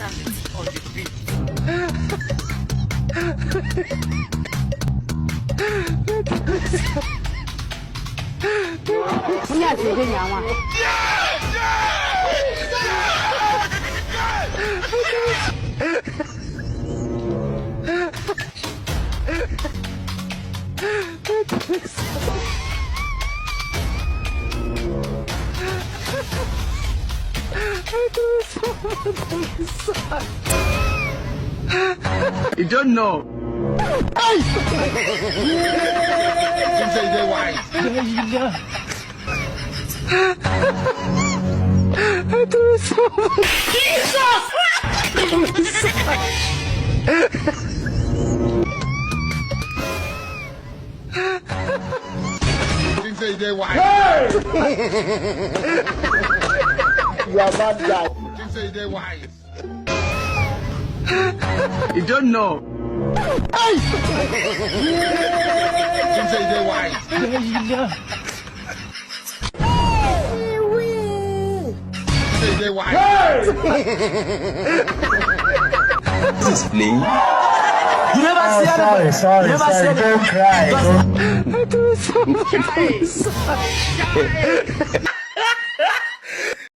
brutality on the beat. Không nhà chị trên nhà mà. You don't know. Chính say they wise. Chính say they wise. You are bad guy. Chính say they wise. You don't know. Chính say they wise. Say they wise. Explain. You never see anybody. Sorry, You never see don't anybody. cry. Don't... Guys, guys.